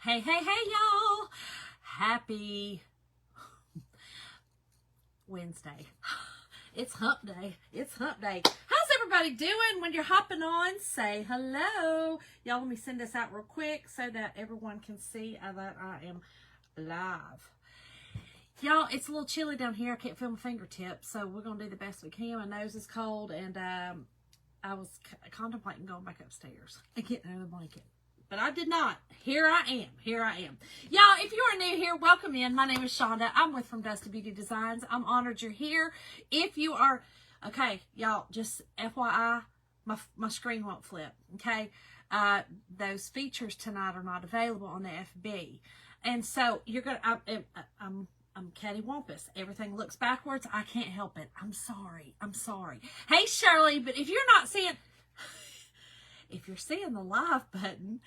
Hey, hey, hey, y'all. Happy Wednesday. It's hump day. It's hump day. How's everybody doing when you're hopping on? Say hello. Y'all, let me send this out real quick so that everyone can see that I am live. Y'all, it's a little chilly down here. I can't feel my fingertips, so we're going to do the best we can. My nose is cold, and I was contemplating going back upstairs and getting under the blanket. But I did not. Here I am. Y'all, if you are new here, welcome in. My name is Shonda. I'm with From Dust to Beauty Designs. I'm honored you're here. If you are, okay, y'all, just FYI, my screen won't flip, okay? Those features tonight are not available on the FB. And so you're going to, I'm cattywampus. Everything looks backwards. I can't help it. I'm sorry. Hey, Shirley, but if you're not seeing... If you're seeing the live button,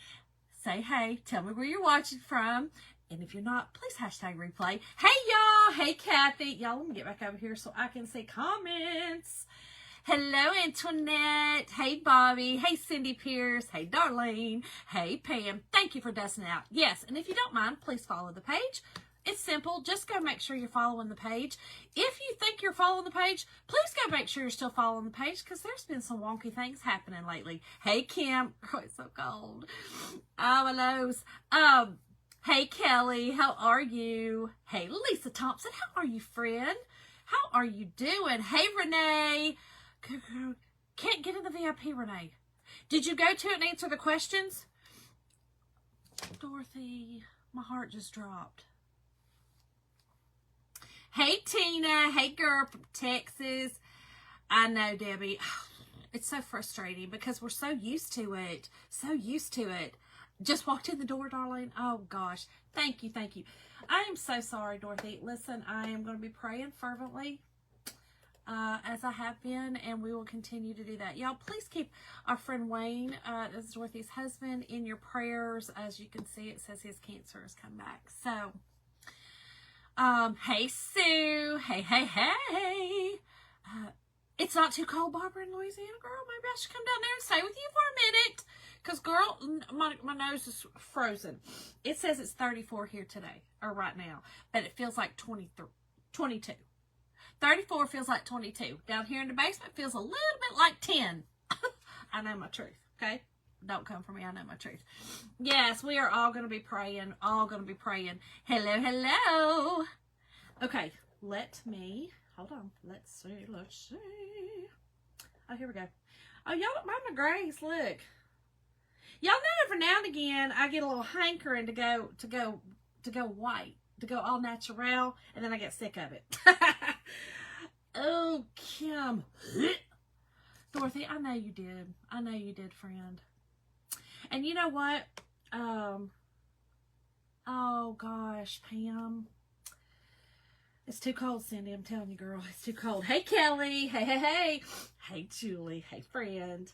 say hey, tell me where you're watching from. And if you're not, please hashtag replay. Hey, y'all. Hey, Kathy. Y'all, let me get back over here so I can see comments. Hello, Antoinette. Hey, Bobby. Hey, Cindy Pierce. Hey, Darlene. Hey, Pam. Thank you for dusting out. Yes, and if you don't mind, please follow the page. It's simple. Just go make sure you're following the page. If you think you're following the page, please go make sure you're still following the page because there's been some wonky things happening lately. Hey, Kim. Oh, it's so cold. Oh, my nose. Hey, Kelly. How are you? Hey, Lisa Thompson. How are you, friend? How are you doing? Hey, Renee. Can't get in the VIP, Renee. Did you go to it and answer the questions? Dorothy, my heart just dropped. Hey, Tina. Hey, girl from Texas. I know, Debbie. It's so frustrating because we're so used to it. Just walked in the door, darling. Oh, gosh. Thank you. I am so sorry, Dorothy. Listen, I am going to be praying fervently as I have been, and we will continue to do that. Y'all, please keep our friend Wayne, this is Dorothy's husband, in your prayers. As you can see, it says his cancer has come back. So... hey, Sue. Hey. It's not too cold, Barbara, in Louisiana, girl. Maybe I should come down there and stay with you for a minute. Because, girl, my nose is frozen. It says it's 34 here today, or right now. But it feels like 22. 34 feels like 22. Down here in the basement feels a little bit like 10. I know my truth, okay? Don't come for me. I know my truth. Yes, we are all going to be praying. Hello. Okay, hold on. Let's see. Oh, here we go. Oh, y'all don't mind my grays. Look. Y'all know every now and again I get a little hankering to go white, to go all natural, and then I get sick of it. Oh, Kim. Dorothy, I know you did, friend. And you know what? Oh gosh, Pam. It's too cold, Cindy. I'm telling you, girl. It's too cold. Hey, Kelly. Hey. Hey, Julie. Hey, friend.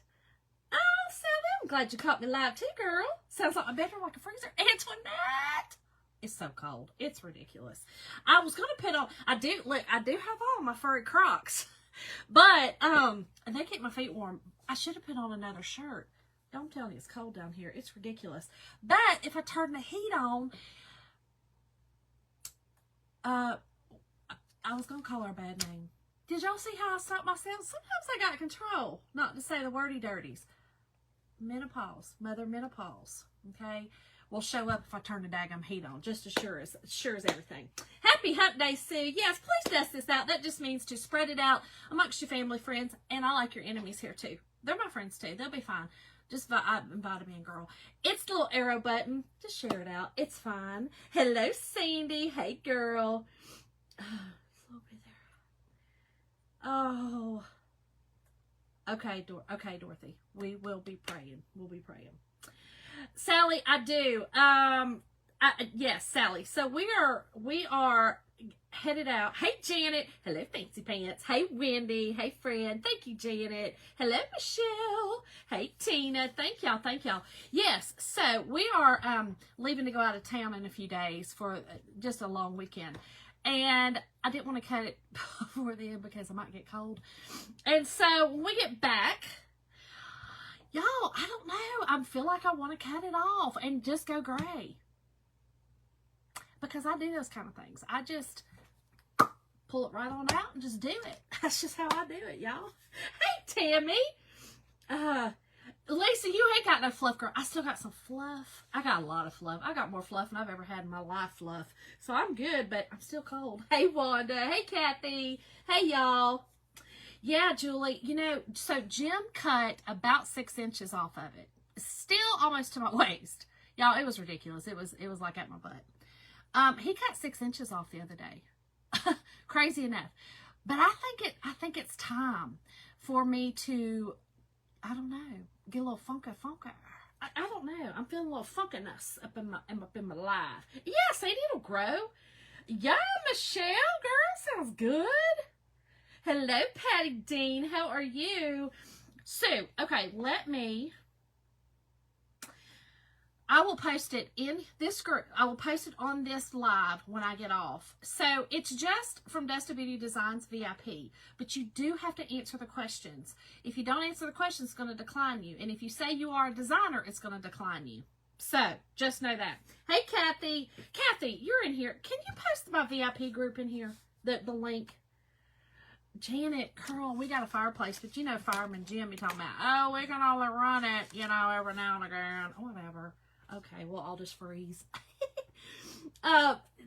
Oh, Sally, I'm glad you caught me live too, girl. Sounds like my bedroom like a freezer. Antoinette. It's so cold. It's ridiculous. I was going to put on, I do have on my furry Crocs. But, and they keep my feet warm. I should have put on another shirt. I'm telling you, it's cold down here. It's ridiculous. But if I turn the heat on, I was going to call her a bad name. Did y'all see how I stopped myself? Sometimes I got control, not to say the wordy dirties. Menopause, mother menopause, okay? Will show up if I turn the daggum heat on, just as sure as everything. Happy Hump Day, Sue. Yes, please dust this out. That just means to spread it out amongst your family, friends, and I like your enemies here too. They're my friends too. They'll be fine. Just invite me in, girl. It's the little arrow button. Just share it out. It's fine. Hello, Sandy. Hey, girl. It's over there. Oh. Okay, Dorothy. We will be praying. We'll be praying. Sally, I do. Yes, Sally. So we are headed out. Hey, Janet. Hello, Fancy Pants. Hey, Wendy. Hey, friend. Thank you, Janet. Hello, Michelle. Hey, Tina. Thank y'all. Yes, so we are leaving to go out of town in a few days for just a long weekend. And I didn't want to cut it before then because I might get cold. And so when we get back, y'all, I don't know. I feel like I want to cut it off and just go gray. because I do those kind of things. I just pull it right on out and just do it. That's just how I do it, y'all. Hey, Tammy. Lisa, you ain't got no fluff, girl. I still got some fluff. I got a lot of fluff. I got more fluff than I've ever had in my life, fluff. So I'm good, but I'm still cold. Hey, Wanda. Hey, Kathy. Hey, y'all. Yeah, Julie, you know, so Jim cut about 6 inches off of it. Still almost to my waist. Y'all, it was ridiculous. It was like at my butt. He cut 6 inches off the other day. Crazy enough. But I think it's time for me to, I don't know, get a little funky. I don't know. I'm feeling a little funkiness up in my life. Yeah, Sadie, it'll grow. Yeah, Michelle, girl, sounds good. Hello, Patty Dean. How are you? So, okay, I will post it in this group. I will post it on this live when I get off. So it's just from Dusty Beauty Designs VIP, but you do have to answer the questions. If you don't answer the questions, it's going to decline you. And if you say you are a designer, it's going to decline you. So just know that. Hey, Kathy. Kathy, you're in here. Can you post my VIP group in here? The link. Janet, girl, we got a fireplace, but you know Fireman Jim, you talking about, oh, we can only run it, you know, every now and again. Whatever. Okay, well, I'll just freeze.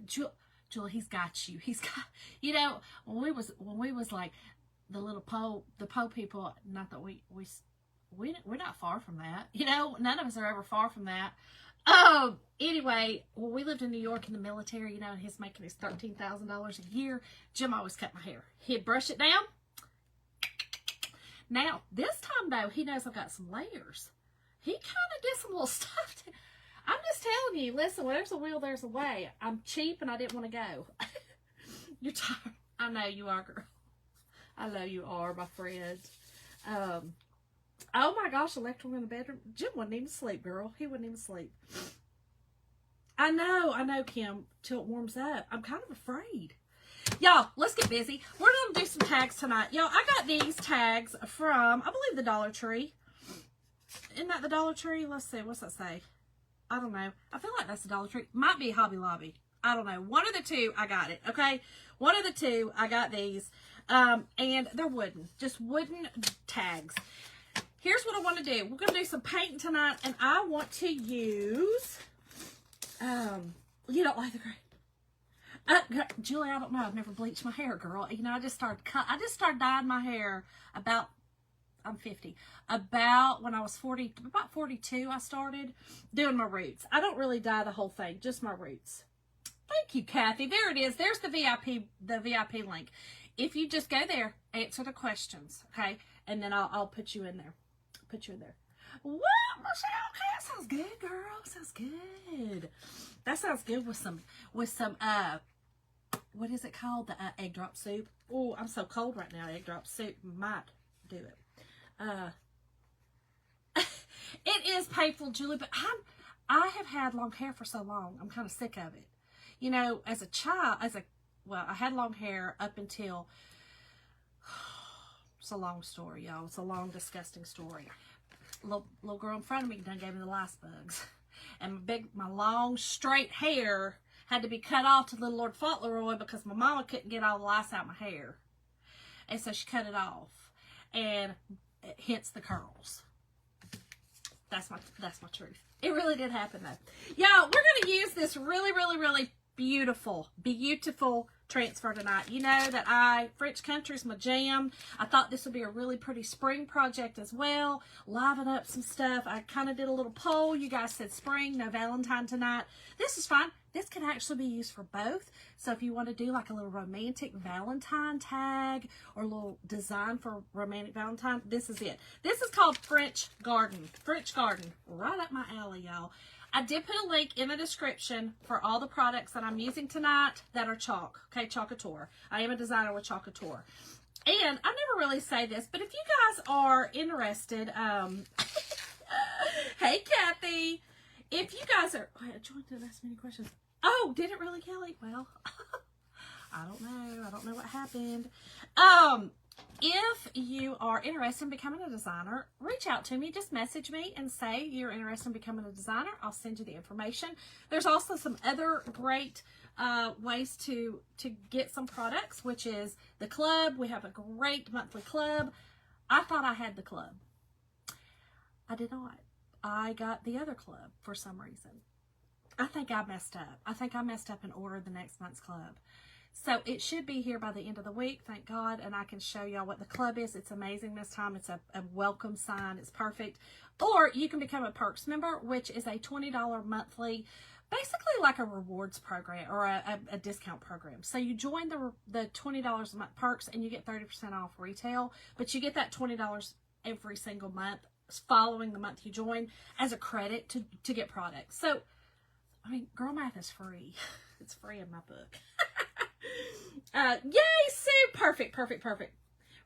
Julie, he's got you. He's got, you know, when we was like the Poe people, not that we're not far from that. You know, none of us are ever far from that. Anyway, when we lived in New York in the military, you know, and he's making his $13,000 a year, Jim always cut my hair. He'd brush it down. Now, this time, though, he knows I've got some layers. He kind of did some little stuff. I'm just telling you, listen, when there's a will, there's a way. I'm cheap and I didn't want to go. You're tired. I know you are, girl. I know you are, my friend. Oh my gosh, electrical in the bedroom. Jim wasn't even asleep, girl. He wasn't even asleep. I know, Kim, till it warms up. I'm kind of afraid. Y'all, let's get busy. We're going to do some tags tonight. Y'all, I got these tags from, I believe, the Dollar Tree. Isn't that the Dollar Tree? Let's see. What's that say? I don't know. I feel like that's the Dollar Tree. Might be Hobby Lobby. I don't know. One of the two, I got it. Okay? One of the two, I got these. And they're wooden. Just wooden tags. Here's what I want to do. We're going to do some painting tonight, and I want to use, you don't like the gray. Julie, I don't know. I've never bleached my hair, girl. You know, I just started dyeing my hair about, I'm 50, about when I was 40, about 42, I started doing my roots. I don't really dye the whole thing, just my roots. Thank you, Kathy. There it is. There's the VIP link. If you just go there, answer the questions, okay? And then I'll put you in there. Put you in there. What, Michelle? Okay, that sounds good, girl. Sounds good. That sounds good with some what is it called? The egg drop soup. Oh, I'm so cold right now. Egg drop soup might do it. It is painful, Julie, but I have had long hair for so long. I'm kind of sick of it. You know, as a child, I had long hair up until, it's a long story, y'all. It's a long, disgusting story. Little girl in front of me done gave me the lice bugs. And my long, straight hair had to be cut off to Little Lord Fauntleroy because my mama couldn't get all the lice out of my hair. And so she cut it off. And hence the curls. That's my truth. It really did happen though. Y'all, we're going to use this really, really, really beautiful transfer tonight. You know that French country's my jam. I thought this would be a really pretty spring project as well. Liven up some stuff. I kind of did a little poll. You guys said spring, no Valentine tonight. This is fine. This can actually be used for both. So if you want to do like a little romantic Valentine tag or a little design for romantic Valentine, this is it. This is called French Garden. French Garden. Right up my alley, y'all. I did put a link in the description for all the products that I'm using tonight that are chalk. Okay, Chalkator. I am a designer with Chalkator. And I never really say this, but if you guys are interested, hey, Kathy. If you guys are, Joy didn't ask many questions. Oh, did it really, Kelly? Well, I don't know. I don't know what happened. if you are interested in becoming a designer, reach out to me. Just message me and say you're interested in becoming a designer. I'll send you the information. There's also some other great ways to get some products, which is the club. We have a great monthly club. I thought I had the club. I did not. I got the other club for some reason. I think I messed up. I think I messed up and ordered the next month's club. So it should be here by the end of the week, thank God, and I can show y'all what the club is. It's amazing this time. It's a welcome sign. It's perfect. Or you can become a Perks member, which is a $20 monthly, basically like a rewards program or a discount program. So you join the $20 a month Perks and you get 30% off retail, but you get that $20 every single month following the month you join as a credit to get products. So, I mean, Girl Math is free. It's free in my book. Yay, Sue! Perfect.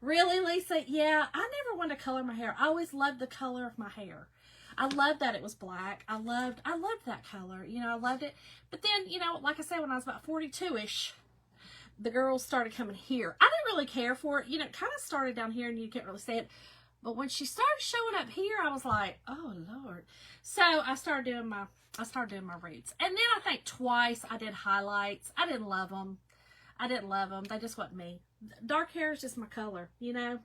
Really, Lisa? Yeah, I never wanted to color my hair. I always loved the color of my hair. I loved that it was black. I loved that color. You know, I loved it. But then, you know, like I said, when I was about 42-ish, the girls started coming here. I didn't really care for it. You know, it kind of started down here and you can't really see it. But when she started showing up here, I was like, oh, Lord. So I started doing my roots. And then I think twice I did highlights. I didn't love them. They just wasn't me. Dark hair is just my color, you know.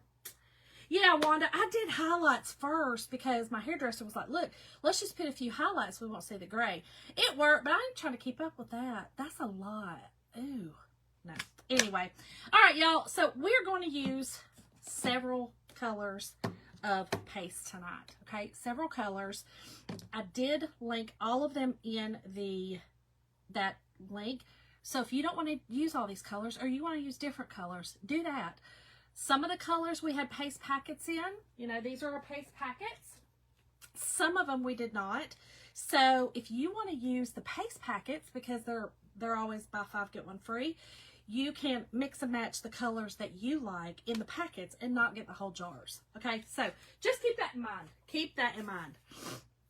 Yeah, Wanda, I did highlights first because my hairdresser was like, look, let's just put a few highlights. We won't see the gray. It worked, but I ain't trying to keep up with that. That's a lot. Ooh, no. Anyway, all right, y'all. So we're going to use several colors of paste tonight, okay? Several colors. I did link all of them in that link. So if you don't want to use all these colors or you want to use different colors, do that. Some of the colors we had paste packets in. You know, these are our paste packets. Some of them we did not. So if you want to use the paste packets, because they're always buy 5 get 1 free, you can mix and match the colors that you like in the packets and not get the whole jars. Okay, so just keep that in mind. Keep that in mind.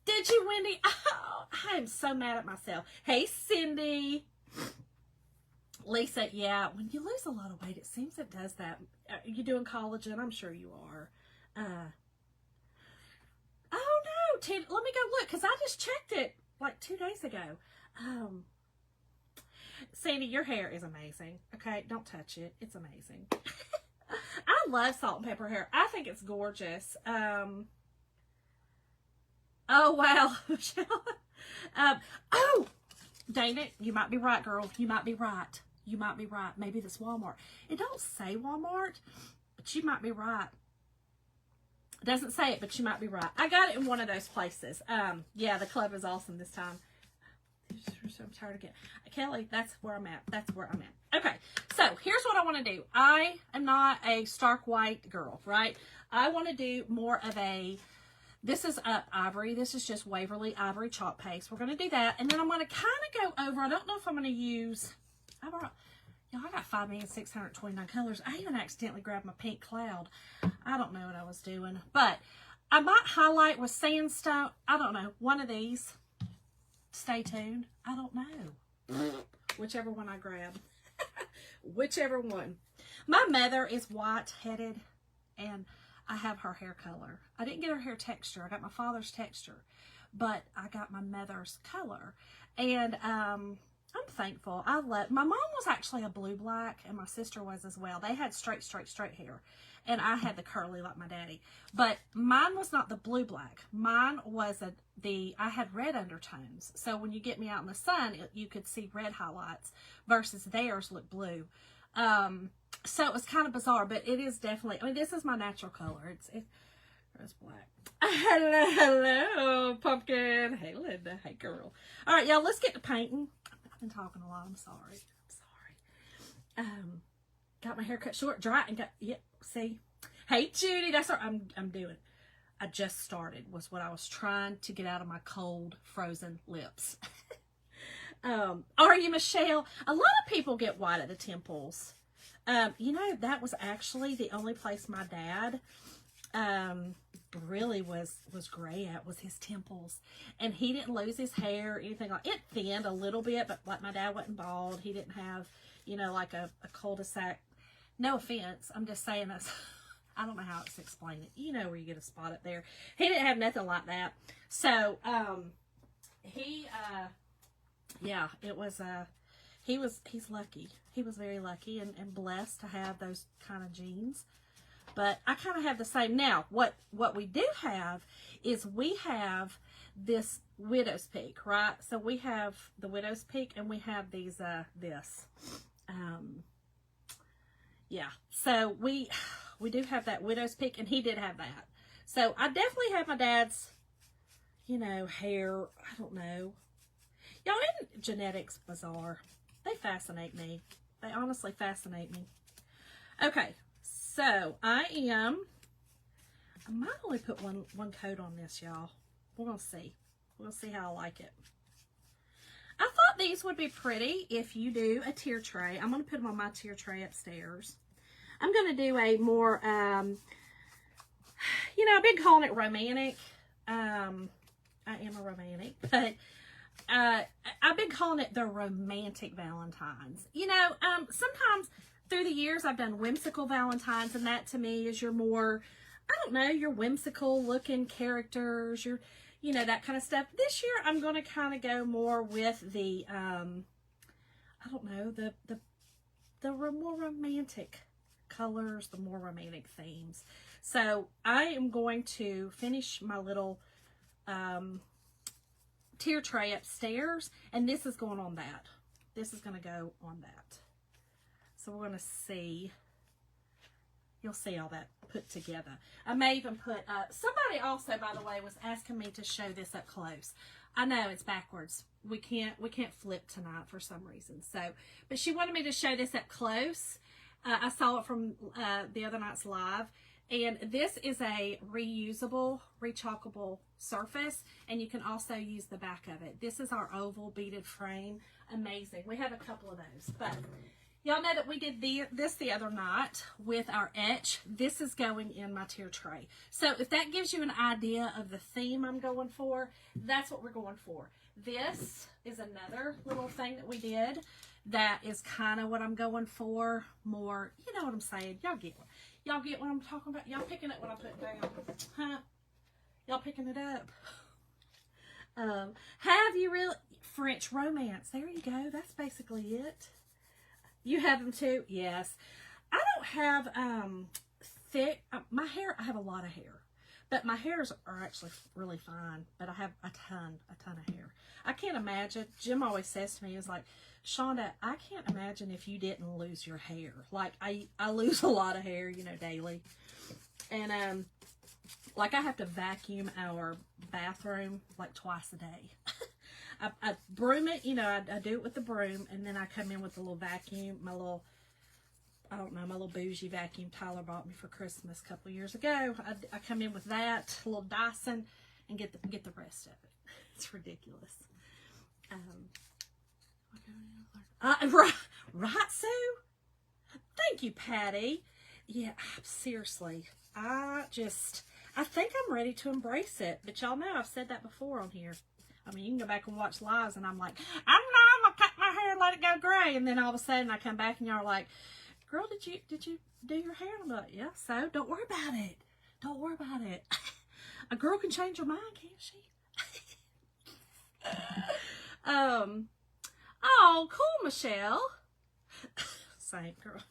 Did you, Wendy? Oh, I am so mad at myself. Hey, Cindy. Lisa, yeah, when you lose a lot of weight, it seems it does that. Are you doing collagen? I'm sure you are. Oh, no, Ted, let me go look, because I just checked it like 2 days ago. Sandy, your hair is amazing. Okay, don't touch it. It's amazing. I love salt and pepper hair. I think it's gorgeous. Oh, wow. Oh, dang it. You might be right, girl. You might be right. Maybe this Walmart. It don't say Walmart, but you might be right. It doesn't say it, but you might be right. I got it in one of those places. Yeah, the club is awesome this time. I'm tired again. Kelly, that's where I'm at. Okay, so here's what I want to do. I am not a stark white girl, right? I want to do more of this is ivory. This is just Waverly Ivory Chalk Paste. We're going to do that. And then I'm going to kind of go over, I don't know if I'm going to use, I got 5,629 colors. I even accidentally grabbed my pink cloud. I don't know what I was doing. But I might highlight with sandstone. I don't know. One of these. Stay tuned. I don't know. Whichever one I grab. Whichever one. My mother is white-headed, and I have her hair color. I didn't get her hair texture. I got my father's texture, but I got my mother's color. And I'm thankful. My mom was actually a blue-black, and my sister was as well. They had straight hair. And I had the curly like my daddy. But mine was not the blue-black. Mine was I had red undertones. So when you get me out in the sun, you could see red highlights versus theirs look blue. So it was kind of bizarre, but it is definitely, I mean, this is my natural color. It's black. Hello, pumpkin. Hey, Linda. Hey, girl. All right, y'all, let's get to painting. I've been talking a lot. I'm sorry. Got my hair cut short, dry, and yep, see? Hey, Judy, that's what I'm doing. I just started, was what I was trying to get out of my cold, frozen lips. Are you, Michelle? A lot of people get white at the temples. You know, that was actually the only place my dad really was gray at, was his temples. And he didn't lose his hair or anything like it. Thinned a little bit, but like my dad wasn't bald. He didn't have, you know, like a cul-de-sac No offense. I'm just saying that's, I don't know how to explain it. You know where you get a spot up there. He didn't have nothing like that. So, yeah, it was, he's lucky. He was very lucky and blessed to have those kind of genes. But I kind of have the same. Now, what we do have is we have this widow's peak, right? So we have the widow's peak and we have these, yeah. So we do have that widow's peak, and he did have that. So I definitely have my dad's, you know, hair. I don't know. Y'all, isn't genetics bizarre? They fascinate me. They honestly fascinate me. Okay. So I might only put one coat on this, y'all. We're going to see. We'll see how I like it. I thought these would be pretty if you do a tier tray. I'm going to put them on my tier tray upstairs. I'm going to do a more, you know, I've been calling it romantic. I am a romantic, but I've been calling it the romantic Valentine's. You know, sometimes through the years I've done whimsical Valentines, and that to me is your more, I don't know, your whimsical looking characters, your, you know, that kind of stuff. This year I'm going to kind of go more with the, I don't know, the more romantic colors, the more romantic themes. So I am going to finish my little tier tray upstairs, and this is going on that. This is going to go on that. So we're going to see. You'll see all that put together. I may even put, somebody also, by the way, was asking me to show this up close. I know it's backwards. We can't flip tonight for some reason. So, but she wanted me to show this up close. I saw it from the other night's live. And this is a reusable, rechalkable surface. And you can also use the back of it. This is our oval beaded frame. Amazing. We have a couple of those. But y'all know that we did this the other night with our etch. This is going in my tier tray. So if that gives you an idea of the theme I'm going for, that's what we're going for. This is another little thing that we did that is kind of what I'm going for. More, you know what I'm saying. Y'all get what I'm talking about? Y'all picking up what I'm putting down? Huh? Y'all picking it up? Have you really? French romance. There you go. That's basically it. You have them too? Yes. I don't have thick, my hair, I have a lot of hair. But my hairs are actually really fine. But I have a ton of hair. I can't imagine. Jim always says to me, he's like, Shonda, I can't imagine if you didn't lose your hair. Like, I lose a lot of hair, you know, daily. And, like, I have to vacuum our bathroom, like, twice a day. I broom it, you know, I do it with the broom, and then I come in with a little vacuum, my little, I don't know, my little bougie vacuum Tyler bought me for Christmas a couple of years ago. I come in with that, a little Dyson, and get the rest of it. It's ridiculous. Right, Sue? Thank you, Patty. Yeah, seriously, I think I'm ready to embrace it. But y'all know I've said that before on here. I mean, you can go back and watch lives, and I'm like, I'm gonna cut my hair and let it go gray. And then all of a sudden I come back and y'all are like, girl, did you do your hair? And I'm like, yeah, so don't worry about it. Don't worry about it. A girl can change her mind, can't she? Oh, cool, Michelle. Same girl.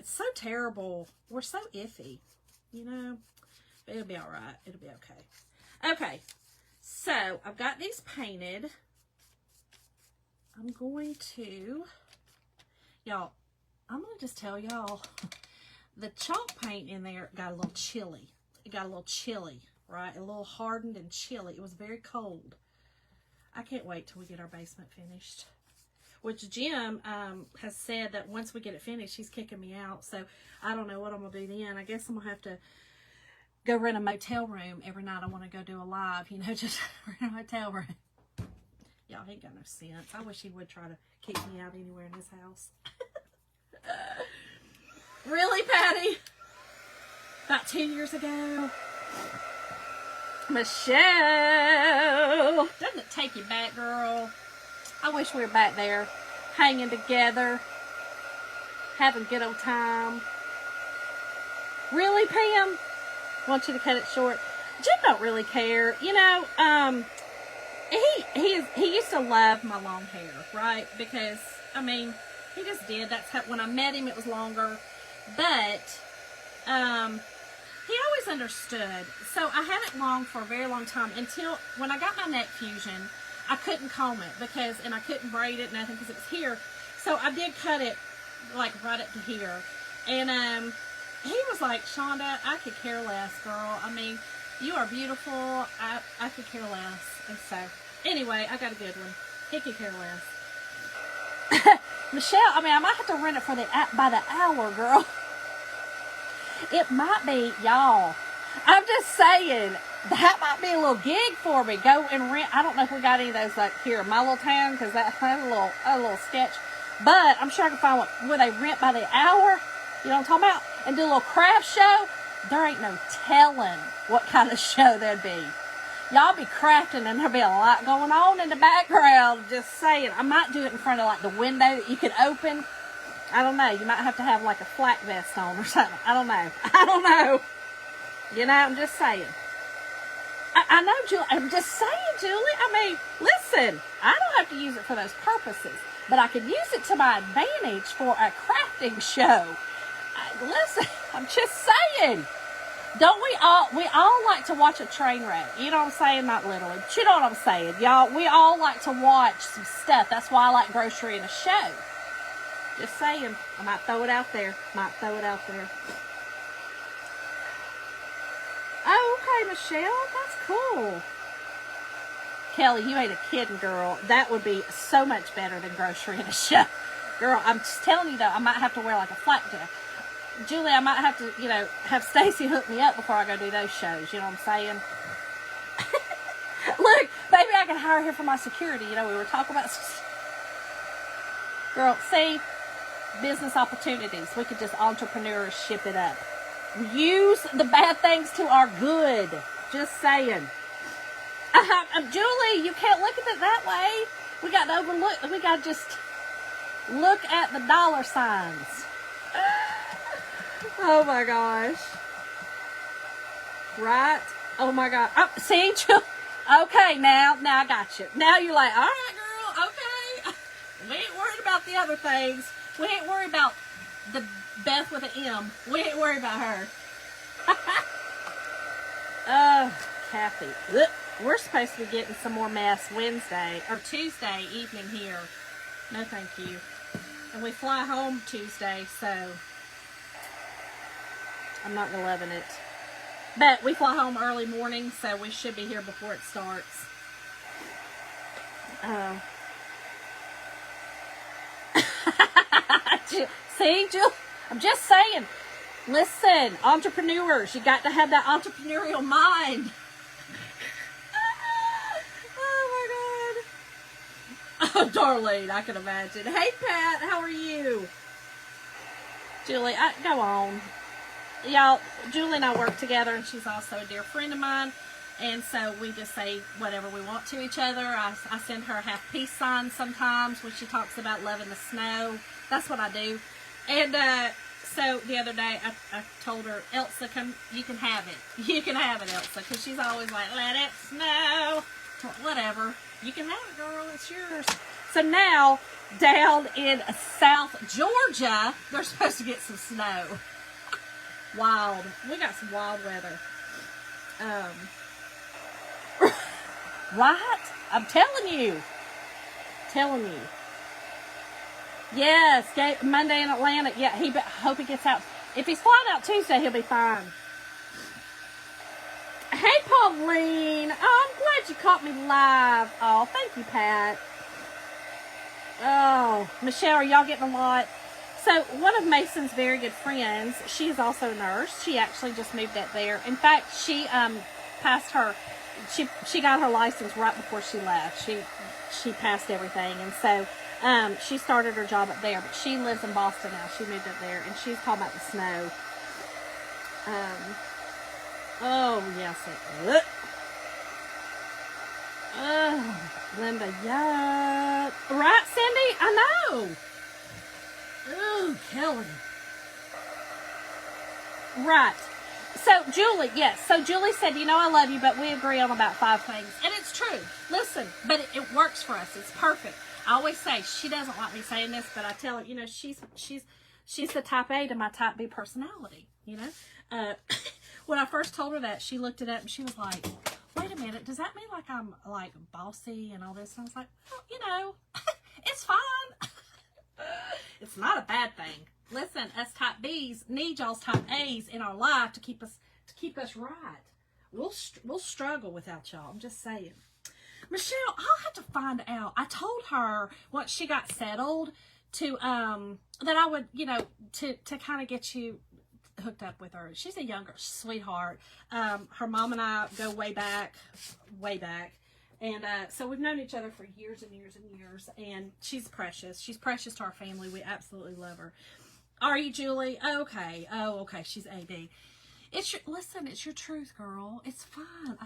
It's so terrible. We're so iffy, you know. But it'll be all right. It'll be okay. Okay. So, I've got these painted. I'm going to, y'all, I'm going to just tell y'all, the chalk paint in there got a little chilly. It got a little chilly, right? A little hardened and chilly. It was very cold. I can't wait till we get our basement finished. Which Jim has said that once we get it finished, he's kicking me out. So, I don't know what I'm going to do then. I guess I'm going to have to go rent a motel room every night. I want to go do a live, you know, just rent a motel room. Y'all ain't got no sense. I wish he would try to kick me out anywhere in his house. Really, Patty? About 10 years ago. Michelle! Doesn't it take you back, girl? I wish we were back there, hanging together. having a good old time. Really, Pam? Want you to cut it short? Jim don't really care. You know, he used to love my long hair, right? Because, I mean, he just did. That's how, when I met him, it was longer. But, he always understood. So I had it long for a very long time until when I got my neck fusion, I couldn't comb it and I couldn't braid it, nothing, because it was here. So I did cut it, like, right up to here. And, he was like, Shonda, I could care less, girl. I mean, you are beautiful. I could care less. And so, anyway, I got a good one. He could care less. Michelle, I mean, I might have to rent it for by the hour, girl. It might be, y'all. I'm just saying, that might be a little gig for me. Go and rent. I don't know if we got any of those like here in my little town, because that's a little sketch. But I'm sure I can find one where they rent by the hour. You know what I'm talking about? And do a little craft show. There ain't no telling what kind of show that'd be. Y'all be crafting and there'll be a lot going on in the background. Just saying. I might do it in front of like the window that you can open. I don't know. You might have to have like a flak vest on or something. I don't know. You know, I'm just saying. I know, Julie. I'm just saying, Julie. I mean, listen. I don't have to use it for those purposes. But I could use it to my advantage for a crafting show. Listen, I'm just saying. Don't we all like to watch a train wreck? You know what I'm saying? Not literally, but you know what I'm saying. Y'all, we all like to watch some stuff. That's why I like grocery in a show. Just saying. I might throw it out there. Oh, okay, Michelle. That's cool. Kelly, you ain't a kidding, girl. That would be so much better than grocery in a show. Girl, I'm just telling you, though, I might have to wear like a flak jacket. Julie, I might have to, you know, have Stacy hook me up before I go do those shows. You know what I'm saying? Look, maybe I can hire her for my security. You know, we were talking about... Girl, see? Business opportunities. We could just entrepreneurship it up. Use the bad things to our good. Just saying. Julie, you can't look at it that way. We got to overlook. We got to just look at the dollar signs. Oh my gosh. Right? Oh my God. Oh, see, okay, now I got you. Now you're like, all right, girl, okay. We ain't worried about the other things. We ain't worried about the Beth with an M. We ain't worried about her. Kathy. We're supposed to be getting some more mass Wednesday or Tuesday evening here. No, thank you. And we fly home Tuesday, so I'm not loving it. But we fly home early morning, so we should be here before it starts. See, Jill, I'm just saying. Listen, entrepreneurs, you got to have that entrepreneurial mind. Oh my God. Oh, Darlene, I can imagine. Hey, Pat, how are you? Julie, go on. Y'all, Julie and I work together, and she's also a dear friend of mine. And so we just say whatever we want to each other. I send her half peace signs sometimes when she talks about loving the snow. That's what I do. And so the other day I told her, Elsa, come, you can have it. You can have it, Elsa. Because she's always like, let it snow. Whatever. You can have it, girl. It's yours. So now, down in South Georgia, they're supposed to get some snow. Wild. We got some wild weather. Right? I'm telling you. Yes, Monday in Atlanta. Yeah, hope he gets out. If he's flying out Tuesday, he'll be fine. Hey, Pauline. Oh, I'm glad you caught me live. Oh, thank you, Pat. Oh, Michelle, are y'all getting a lot? So, one of Mason's very good friends, she is also a nurse. She actually just moved up there. In fact, she passed her, she got her license right before she left. She passed everything. And so, she started her job up there. But she lives in Boston now. She moved up there. And she's talking about the snow. Oh, yes. Oh, Linda, yuck. Right, Cindy? I know. Ooh, Kelly. Right. So, Julie, yes. So, Julie said, you know, I love you, but we agree on about 5 things. And it's true. Listen, but it works for us. It's perfect. I always say, she doesn't like me saying this, but I tell her, you know, she's the type A to my type B personality, you know. When I first told her that, she looked it up and she was like, wait a minute, does that mean like I'm like bossy and all this? And I was like, well, you know, it's fine. It's not a bad thing. Listen, us type B's need y'all's type A's in our life to keep us right. We'll struggle without y'all. I'm just saying. Michelle, I'll have to find out. I told her once she got settled to that I would, you know, to kind of get you hooked up with her. She's a younger sweetheart. Her mom and I go way back. And so we've known each other for years and years and years. And she's precious. She's precious to our family. We absolutely love her. Are you, Julie? Okay. Oh, okay. She's AB. Listen, it's your truth, girl. It's fine.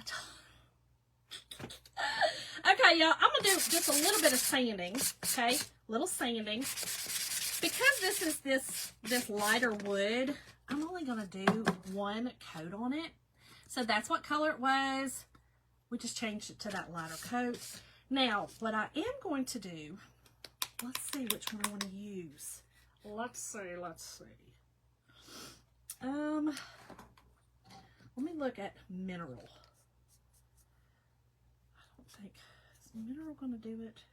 Okay, y'all. I'm going to do just a little bit of sanding. Okay? Little sanding. Because this is this lighter wood, I'm only going to do 1 coat on it. So that's what color it was. We just changed it to that lighter coat. Now, what I am going to do, let's see which one I want to use. Let's see. Let me look at mineral. I don't think, is mineral going to do it?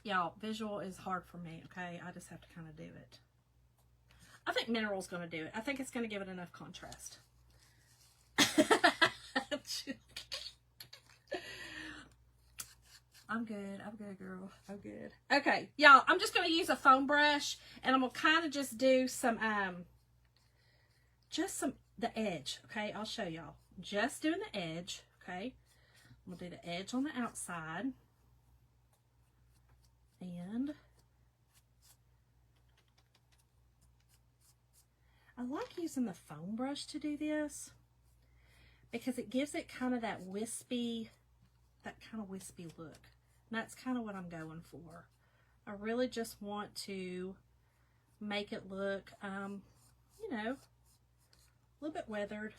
Y'all, visual is hard for me, okay? I just have to kind of do it. I think mineral's going to do it. I think it's going to give it enough contrast. I'm good, girl. I'm good. Okay, y'all, I'm just going to use a foam brush, and I'm going to kind of just do some, the edge, okay? I'll show y'all. Just doing the edge, okay? I'm going to do the edge on the outside. And I like using the foam brush to do this because it gives it kind of that wispy look. And that's kind of what I'm going for. I really just want to make it look, you know, a little bit weathered,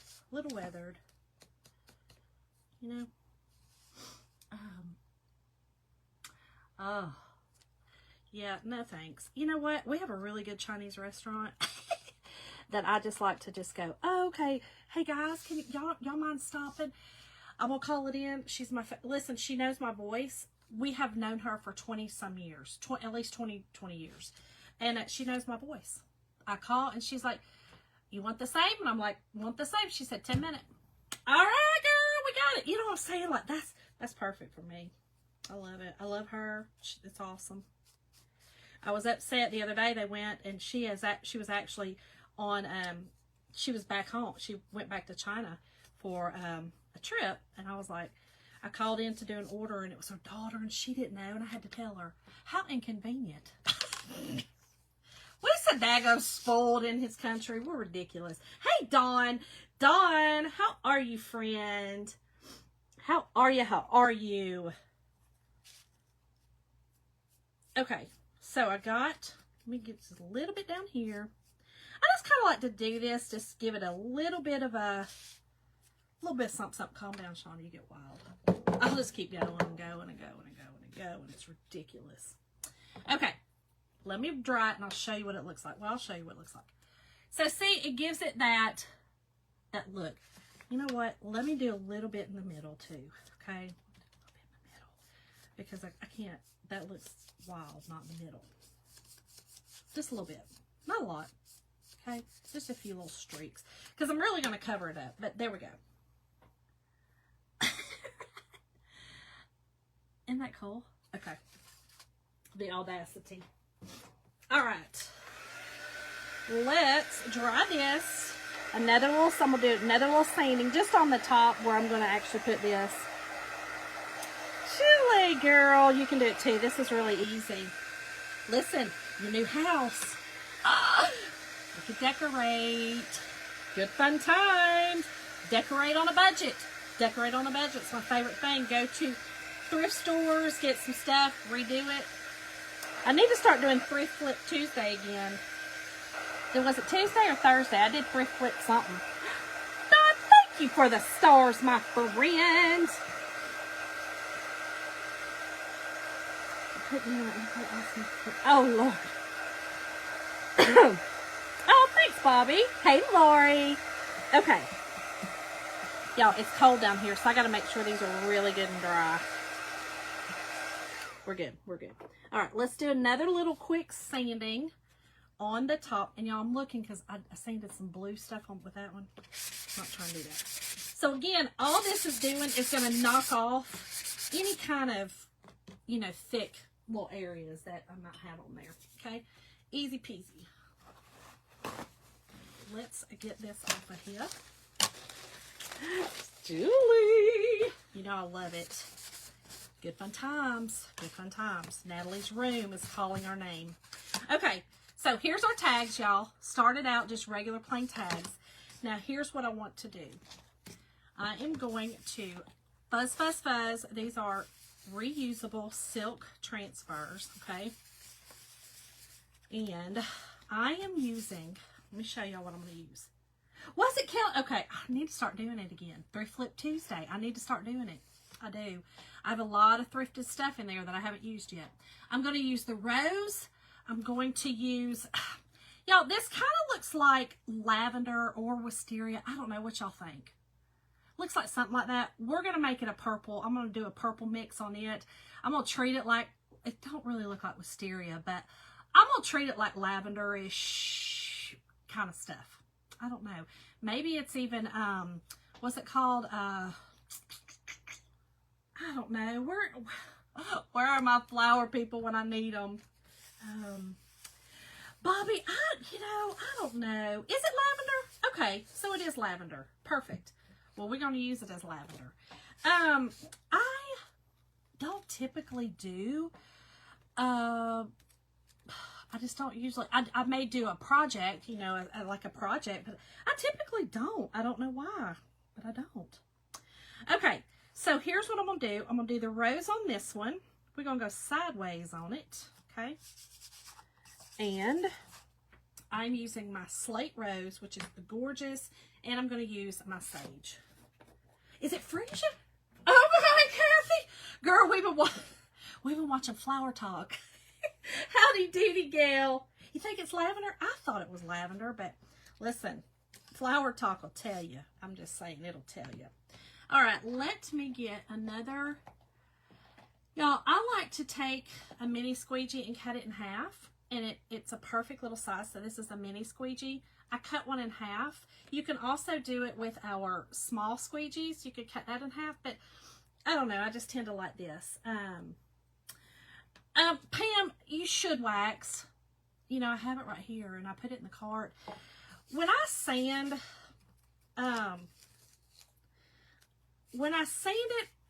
you know. Oh, yeah, no thanks. You know what? We have a really good Chinese restaurant that I just like to just go, oh, okay, hey guys, can y'all mind stopping? I'm gonna call it in. She's my, listen, she knows my voice. We have known her for 20 some years, at least 20 years. And she knows my voice. I call and she's like, you want the same? And I'm like, want the same? She said 10 minutes. All right, girl, we got it. You know what I'm saying? Like, that's perfect for me. I love it. I love her. It's awesome. I was upset the other day. They went and she was actually on, she was back home. She went back to China for a trip. And I was like, I called in to do an order and it was her daughter and she didn't know. And I had to tell her, how inconvenient. We said Dago's spoiled in his country. We're ridiculous. Hey, Dawn. Dawn, how are you, friend? How are you? Okay, so I got, let me get just a little bit down here. I just kind of like to do this, just give it a little bit of something. Calm down, Shauna, you get wild. I'll just keep going and going and going and going and going. It's ridiculous. Okay, let me dry it and I'll show you what it looks like. Well, I'll show you what it looks like. So see, it gives it that look. You know what? Let me do a little bit in the middle too, okay? A little bit in the middle because I can't, that looks wild, not in the middle. Just a little bit, not a lot, okay? Just a few little streaks because I'm really going to cover it up, but there we go. Isn't that cool? Okay. The audacity. All right. Let's dry this. I'm going to do another little sanding just on the top where I'm going to actually put this. Julie, girl, you can do it too. This is really easy. Listen, your new house. You can decorate. Good fun times. Decorate on a budget. Decorate on a budget. It's my favorite thing. Go to thrift stores, get some stuff, redo it. I need to start doing Thrift Flip Tuesday again. Was it Tuesday or Thursday? I did Thrift Flip something. God, thank you for the stars, my friend. Oh, Lord. Oh, thanks, Bobby. Hey, Lori. Okay. Y'all, it's cold down here, so I got to make sure these are really good and dry. We're good. We're good. All right, let's do another little quick sanding on the top. And y'all, I'm looking because I sanded some blue stuff on with that one. I'm not trying to do that. So again, all this is doing is going to knock off any kind of, you know, thick little areas that I might have on there. Okay, easy peasy. Let's get this off of here. Julie, you know I love it. Good fun times. Good fun times. Natalie's room is calling our name. Okay, so here's our tags, y'all. Started out just regular plain tags. Now here's what I want to do. I am going to fuzz, fuzz, fuzz. These are reusable silk transfers, okay? And I am using, let me show y'all what I'm going to use. What's it count? Okay, I need to start doing it again. Thrift Flip Tuesday. I need to start doing it. I do. I have a lot of thrifted stuff in there that I haven't used yet. I'm going to use the rose. I'm going to use, y'all, this kind of looks like lavender or wisteria. I don't know what y'all think. Looks like something like that. We're going to make it a purple. I'm going to do a purple mix on it. I'm going to treat it like, it don't really look like wisteria, but I'm going to treat it like lavender-ish kind of stuff. I don't know. Maybe it's even, what's it called? I don't know. Where are my flower people when I need them? Bobby, I don't know. Is it lavender? Okay, so it is lavender. Perfect. Well, we're going to use it as lavender. I don't typically do, I just don't usually, I may do a project, you know, like a project, but I typically don't. I don't know why, but I don't. Okay, so here's what I'm going to do. I'm going to do the rose on this one. We're going to go sideways on it, okay? And I'm using my slate rose, which is the gorgeous, and I'm going to use my sage. Is it freesia? Oh my God, Kathy! Girl, we've been watching Flower Talk. Howdy doody, gal. You think it's lavender? I thought it was lavender, but listen, Flower Talk will tell you. I'm just saying, it'll tell you. All right, let me get another. Y'all, I like to take a mini squeegee and cut it in half, and it's a perfect little size. So this is a mini squeegee. I cut one in half. You can also do it with our small squeegees. You could cut that in half, but I don't know. I just tend to like this. Pam, you should wax. You know, I have it right here, and I put it in the cart. When I sand, it,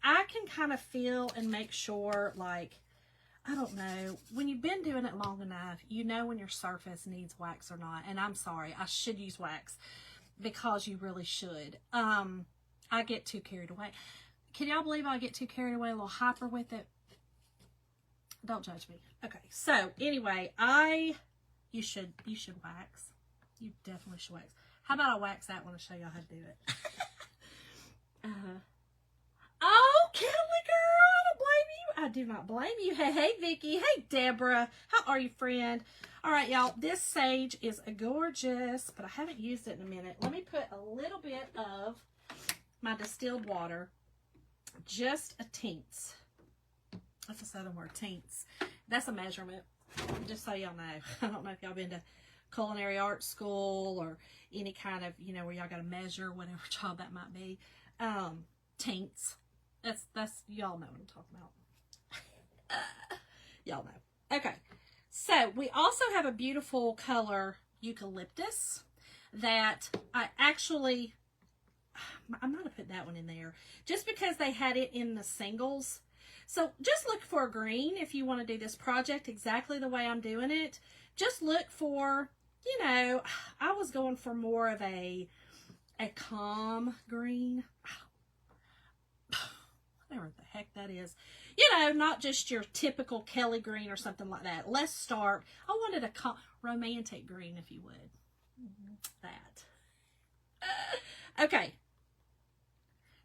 I can kind of feel and make sure, like, I don't know, when you've been doing it long enough, you know when your surface needs wax or not. And I'm sorry, I should use wax because you really should. I get too carried away. Can y'all believe I get too carried away, a little hyper with it? Don't judge me. Okay, so anyway, you should wax. You definitely should wax. How about I wax that one and show y'all how to do it? Oh, Kelly girl, I don't blame you. I do not blame you. Hey, Vicky. Hey, Deborah. How are you, friend? All right, y'all. This sage is gorgeous, but I haven't used it in a minute. Let me put a little bit of my distilled water. Just a teens. That's a southern word, teens. That's a measurement, just so y'all know. I don't know if y'all been to culinary arts school or any kind of, you know, where y'all got to measure whatever job that might be. Teens. That's y'all know what I'm talking about. Y'all know. Okay. So we also have a beautiful color eucalyptus that I actually, I might have put that one in there just because they had it in the singles. So just look for a green if you want to do this project exactly the way I'm doing it. Just look for, you know, I was going for more of a calm green. Whatever the heck that that is. You know, not just your typical Kelly green or something like that. Let's start. I wanted a romantic green, if you would. That. Okay.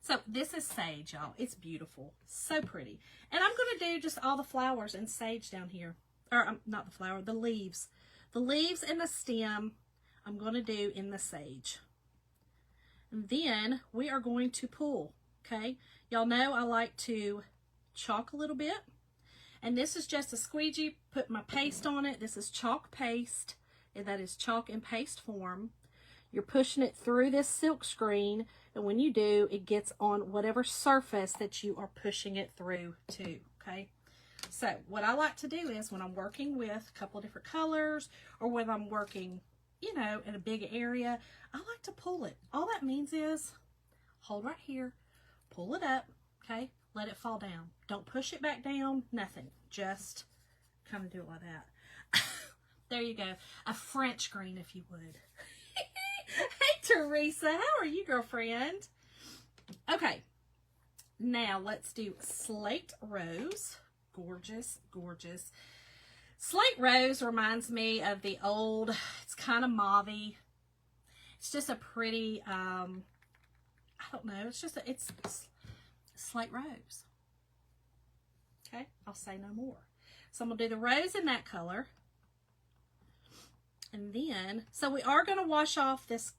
So this is sage, y'all. It's beautiful. So pretty. And I'm going to do just all the flowers and sage down here. Or not the flower, the leaves. The leaves and the stem I'm going to do in the sage. And then we are going to pull. Okay. Y'all know I like to chalk a little bit. And this is just a squeegee. Put my paste on it. This is chalk paste. And that is chalk and paste form. You're pushing it through this silk screen, and when you do, it gets on whatever surface that you are pushing it through to, okay? So what I like to do is when I'm working with a couple of different colors, or when I'm working, you know, in a big area, I like to pull it. All that means is hold right here, pull it up, okay? Let it fall down. Don't push it back down, nothing. Just kind of do it like that. There you go. A French green, if you would. Hey, Teresa. How are you, girlfriend? Okay. Now, let's do Slate Rose. Gorgeous, gorgeous. Slate Rose reminds me of the old, it's kind of mauve-y. It's just a pretty, I don't know. It's just, it's Slate Rose. Okay. I'll say no more. So, I'm going to do the rose in that color. And then, so we are going to wash off this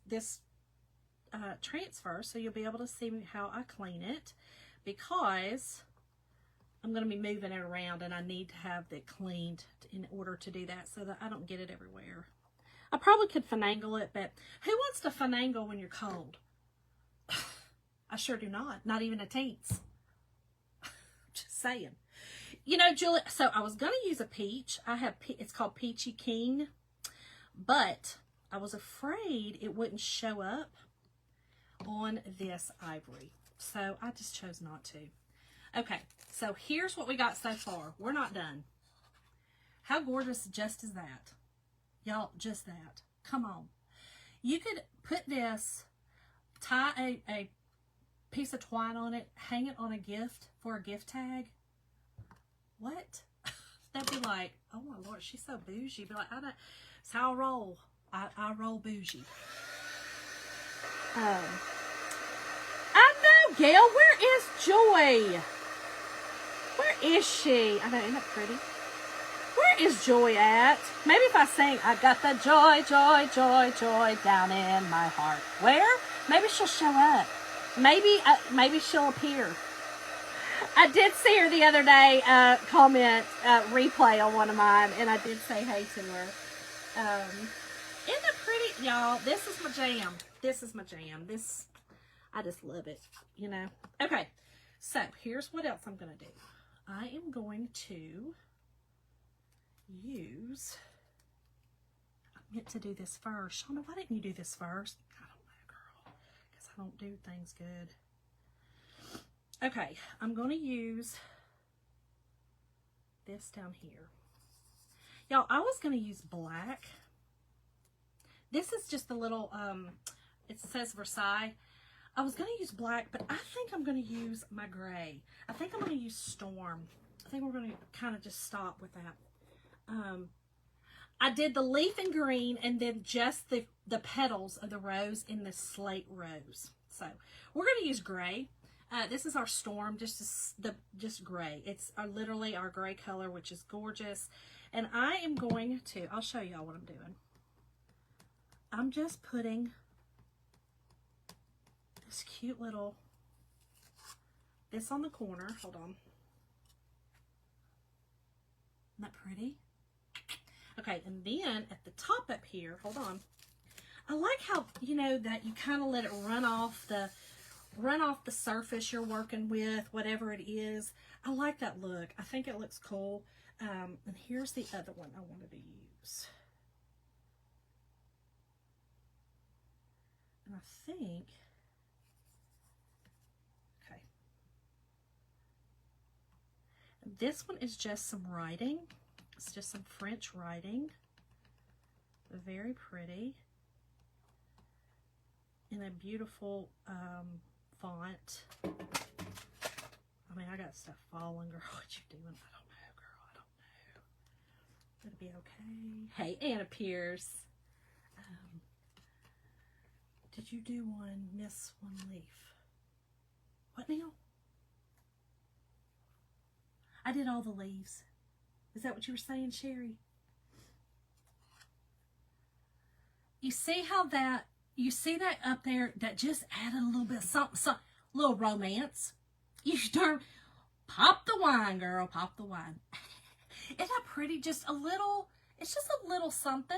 transfer, so you'll be able to see how I clean it, because I'm going to be moving it around and I need to have it cleaned in order to do that so that I don't get it everywhere. I probably could finagle it, but who wants to finagle when you're cold? I sure do not. Not even a teens. Just saying. You know, Julie, so I was going to use a peach. I have, it's called Peachy King. But I was afraid it wouldn't show up on this ivory. So I just chose not to. Okay, so here's what we got so far. We're not done. How gorgeous just is that? Y'all, just that. Come on. You could put this, tie a piece of twine on it, hang it on a gift for a gift tag. What? That'd be like, oh my Lord, she's so bougie. Be like, I don't... That's how I roll. I roll bougie. I know, Gail. Where is Joy? Where is she? I know, isn't that pretty? Where is Joy at? Maybe if I sing, I got the joy, joy, joy, joy down in my heart. Where? Maybe she'll show up. Maybe she'll appear. I did see her the other day comment replay on one of mine, and I did say hey to her. Isn't it pretty, y'all? This is my jam. This is my jam. This, I just love it, you know. Okay, so here's what else I'm going to do. I am going to use, I meant to do this first. Shauna, why didn't you do this first? I don't know, girl, because I don't do things good. Okay, I'm going to use this down here. Y'all, I was going to use black. This is just a little, it says Versailles. I was going to use black, but I think I'm going to use my gray. I think I'm going to use Storm. I think we're going to kind of just stop with that. I did the leaf in green and then just the petals of the rose in the Slate Rose. So we're going to use gray. This is our Storm, just gray. It's literally our gray color, which is gorgeous. And I am going to, I'll show y'all what I'm doing. I'm just putting this cute little, this on the corner. Hold on. Isn't that pretty? Okay, and then at the top up here, hold on. I like how, you know, that you kind of let it run off the surface you're working with, whatever it is. I like that look. I think it looks cool. And here's the other one I wanted to use. And I think, okay. This one is just some writing. It's just some French writing. Very pretty. In a beautiful font. I mean, I got stuff falling, girl. What you doing? I don't know, girl. I don't know. It'll be okay. Hey, Anna Pierce. Did you do one, miss one leaf? What now? I did all the leaves. Is that what you were saying, Sherry? You see how that, you see that up there that just added a little bit of something, little romance? You turn, pop the wine, girl, pop the wine. Isn't that pretty? Just a little, it's just a little something,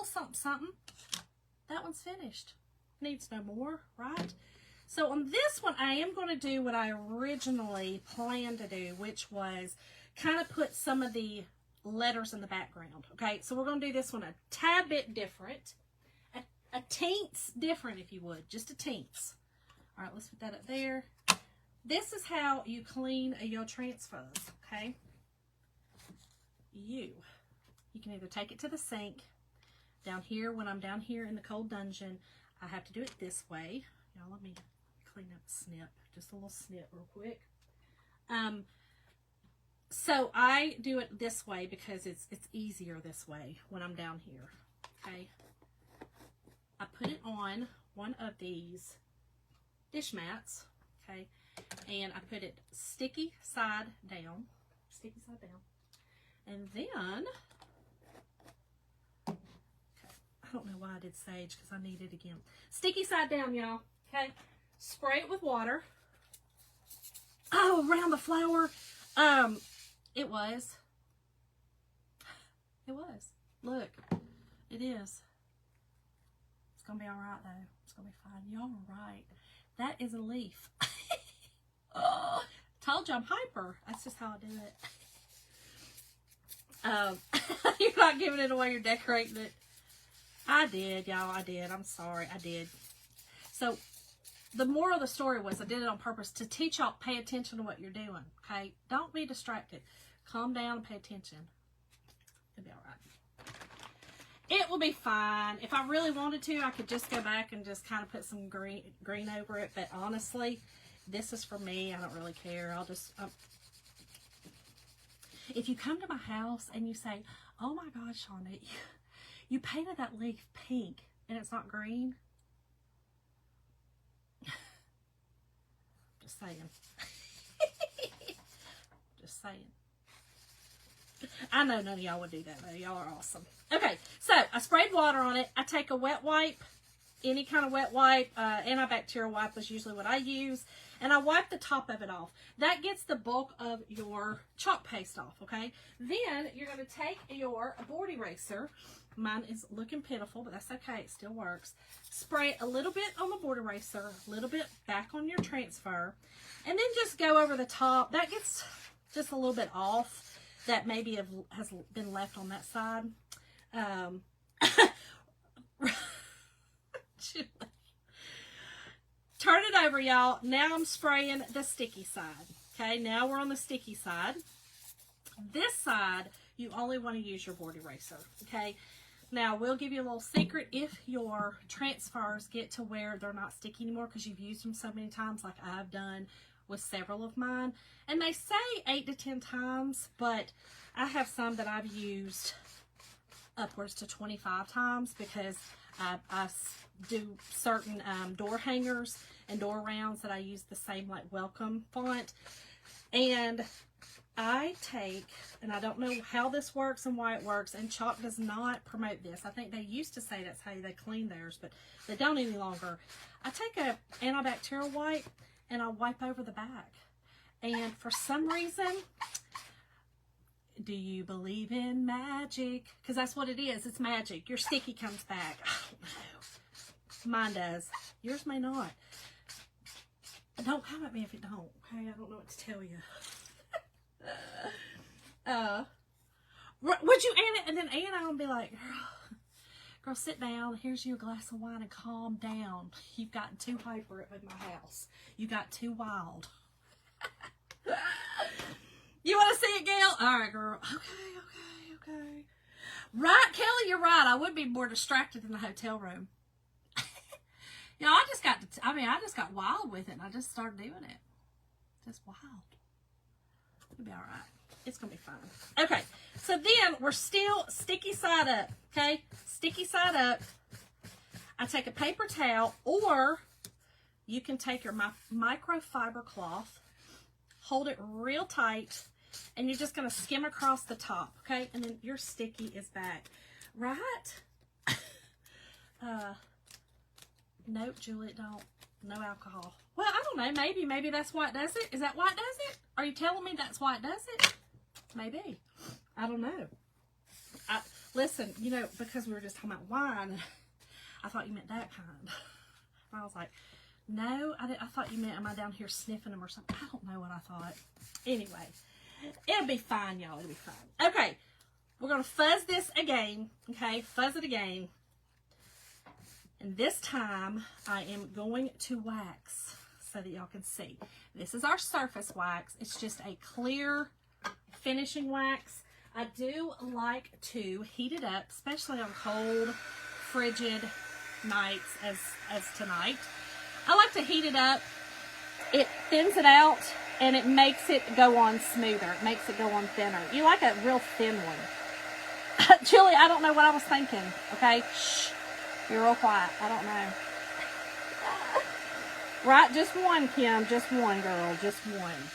something. That one's finished. Needs no more, right? So on this one, I am going to do what I originally planned to do, which was kind of put some of the letters in the background. Okay, so we're going to do this one a tad bit different. A teents different, if you would. Just a teents. All right, let's put that up there. This is how you clean your transfers, okay? You can either take it to the sink. Down here, when I'm down here in the cold dungeon, I have to do it this way. Y'all, let me clean up a snip. Just a little snip real quick. So I do it this way because it's easier this way when I'm down here, okay? I put it on one of these dish mats, okay, and I put it sticky side down, and then, okay, I don't know why I did sage because I need it again. Sticky side down, y'all, okay, spray it with water. Oh, around the flower, it was, look, it is. It's going to be all right, though. It's going to be fine. Y'all are right. That is a leaf. Oh, told you I'm hyper. That's just how I do it. You're not giving it away. You're decorating it. I did, y'all. I did. I'm sorry. I did. So, the moral of the story was I did it on purpose to teach y'all, pay attention to what you're doing, okay? Don't be distracted. Calm down and pay attention. It'll be all right. It will be fine. If I really wanted to, I could just go back and just kind of put some green over it. But honestly, this is for me. I don't really care. I'll just... if you come to my house and you say, oh my God, Shonda, you painted that leaf pink and it's not green. Just saying. Just saying. I know none of y'all would do that, though. Y'all are awesome. Okay, so I sprayed water on it. I take a wet wipe, any kind of wet wipe. Antibacterial wipe is usually what I use. And I wipe the top of it off. That gets the bulk of your chalk paste off, okay? Then you're going to take your board eraser. Mine is looking pitiful, but that's okay. It still works. Spray it a little bit on the board eraser, a little bit back on your transfer, and then just go over the top. That gets just a little bit off that maybe has been left on that side. Turn it over, y'all. Now I'm spraying the sticky side. Okay, now we're on the sticky side. This side, you only want to use your board eraser. Okay, now we'll give you a little secret. If your transfers get to where they're not sticky anymore because you've used them so many times, like I've done with several of mine, and they say 8 to 10 times, but I have some that I've used upwards to 25 times because I do certain door hangers and door rounds that I use the same like welcome font. And I take, and I don't know how this works and why it works, and chalk does not promote this. I think they used to say that's how they clean theirs, but they don't any longer. I take a antibacterial wipe and I wipe over the back. And for some reason, do you believe in magic? Because that's what it is. It's magic. Your sticky comes back. I don't know. Mine does. Yours may not. Don't come at me if it don't. Okay, I don't know what to tell you. Would you Anna? And then Anna would be like, girl, sit down. Here's your glass of wine and calm down. You've gotten too hyper at my house. You got too wild. You want to see it, Gail? All right, girl. Okay. Right, Kelly, you're right. I would be more distracted in the hotel room. You know, I just got wild with it, and I just started doing it. Just wild. It'll be all right. It's going to be fine. Okay, so then we're still sticky side up, okay? Sticky side up. I take a paper towel, or you can take your microfiber cloth, hold it real tight, and you're just going to skim across the top, okay? And then your sticky is back. Right? Nope, Juliet, don't. No alcohol. Well, I don't know. Maybe that's why it does it. Is that why it does it? Are you telling me that's why it does it? Maybe. I don't know. Listen, you know, because we were just talking about wine, I thought you meant that kind. And I was like, no, I thought you meant, am I down here sniffing them or something? I don't know what I thought. Anyway, it'll be fine, y'all. It'll be fine. Okay, we're going to fuzz this again. Okay, fuzz it again. And this time, I am going to wax so that y'all can see. This is our surface wax. It's just a clear finishing wax. I do like to heat it up, especially on cold, frigid nights as tonight. I like to heat it up. It thins it out, and it makes it go on smoother. It makes it go on thinner. You like a real thin one. Julie, I don't know what I was thinking, okay? Shh. You're real quiet. I don't know. Right? Just one, Kim. Just one, girl. Just one.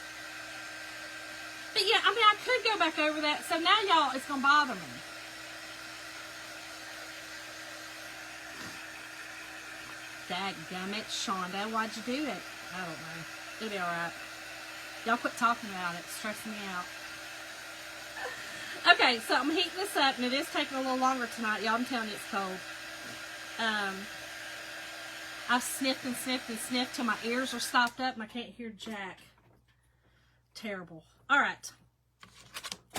But yeah, I mean, I could go back over that. So now, y'all, it's going to bother me. Dadgummit, Shonda, why'd you do it? I don't know. It'll be alright. Y'all quit talking about it. It's stressing me out. Okay, so I'm heating this up, and it is taking a little longer tonight. Y'all, I'm telling you, it's cold. I've sniffed and sniffed and sniffed till my ears are stopped up and I can't hear jack. Terrible. All right.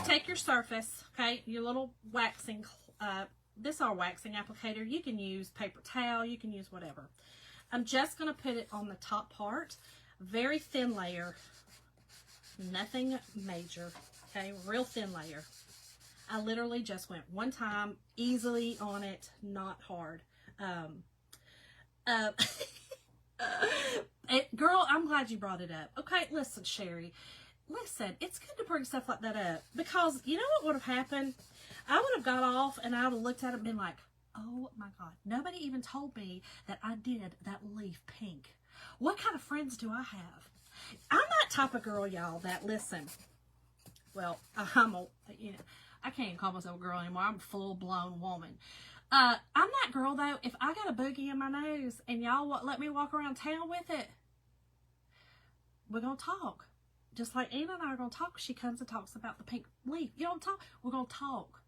Take your surface, okay, your little waxing, this is our waxing applicator. You can use paper towel. You can use whatever. I'm just going to put it on the top part. Very thin layer. Nothing major, okay, real thin layer. I literally just went one time, easily on it, not hard. Girl, I'm glad you brought it up. Okay, listen, Sherry. Listen, it's good to bring stuff like that up. Because, you know what would have happened? I would have got off and I would have looked at it and been like, oh my God. Nobody even told me that I did that leaf pink. What kind of friends do I have? I'm that type of girl, y'all, that, listen. Well, you know, I can't even call myself a girl anymore. I'm a full-blown woman. I'm that girl, though, if I got a boogie in my nose and y'all let me walk around town with it, we're going to talk. Just like Anna and I are going to talk. She comes and talks about the pink leaf. You don't talk. We're going to talk.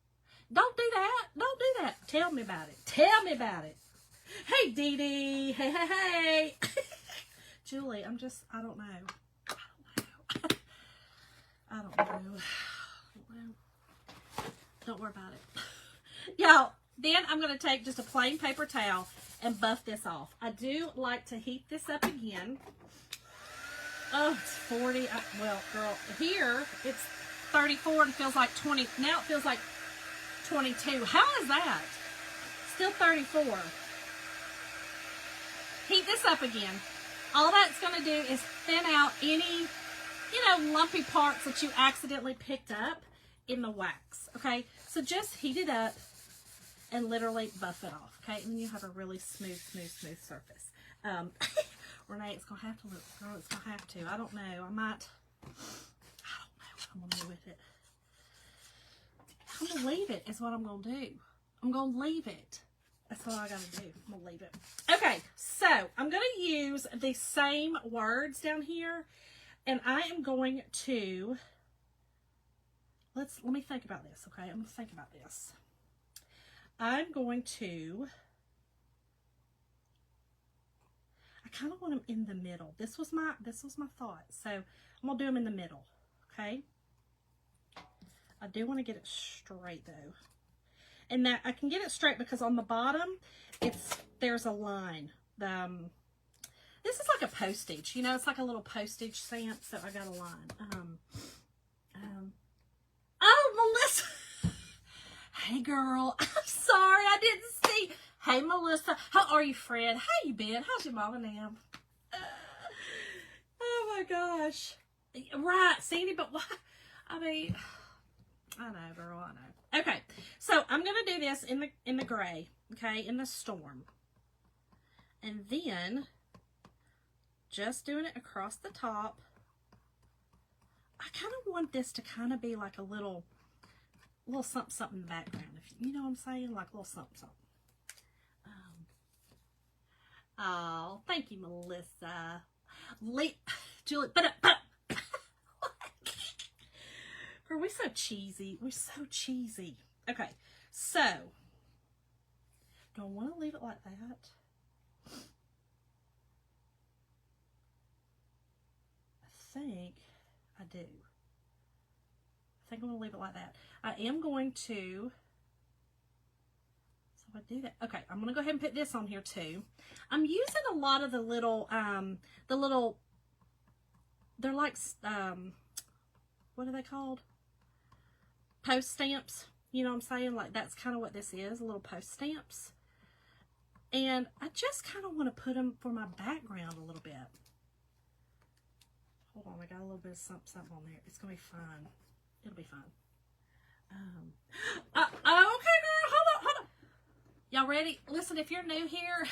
Don't do that. Don't do that. Tell me about it. Tell me about it. Hey, Dee Dee. Hey, hey, hey. Julie, I don't know. I don't know. Don't worry about it. Y'all, then I'm going to take just a plain paper towel and buff this off. I do like to heat this up again. Oh, it's 40. Well, girl, here it's 34 and it feels like 20. Now it feels like 22. How is that? Still 34. Heat this up again. All that's going to do is thin out any, lumpy parts that you accidentally picked up in the wax, okay? So just heat it up and literally buff it off, okay? And you have a really smooth surface. Renee, it's going to have to look, girl, it's going to have to. I don't know. I don't know what I'm going to do with it. I'm going to leave it is what I'm going to do. I'm going to leave it. That's all I got to do. I'm going to leave it. Okay, so I'm going to use the same words down here, and I am going to, let me think about this, okay? I'm going to think about this. I'm going to, I kind of want them in the middle. This was my thought. So I'm going to do them in the middle, okay? I do want to get it straight though. And that I can get it straight because on the bottom, there's a line. This is like a postage, it's like a little postage stamp. So I got a line. Oh, Melissa. Hey, girl. I'm sorry, I didn't see. Hey, Melissa. How are you, Fred? How you been? How's your mom and them? Oh my gosh. Right, Sandy. But why? I mean, I know, girl, I know. Okay, so I'm going to do this in the gray, okay, in the storm. And then, just doing it across the top. I kind of want this to kind of be like a little something, something in the background. If you know what I'm saying? Like a little something, something. Oh, thank you, Melissa. Julie, girl, we're so cheesy. We're so cheesy. Okay, so, do I want to leave it like that? I think I do. I think I'm going to leave it like that. I am going to, so if I do that, okay, I'm going to go ahead and put this on here too. I'm using a lot of the little, they're like, what are they called? Post stamps. You know what I'm saying? Like, that's kind of what this is, little post stamps. And I just kind of want to put them for my background a little bit. Hold on, I got a little bit of something on there. It's going to be fun. It'll be fun. Okay, girl, hold on. Y'all ready? Listen, if you're new here,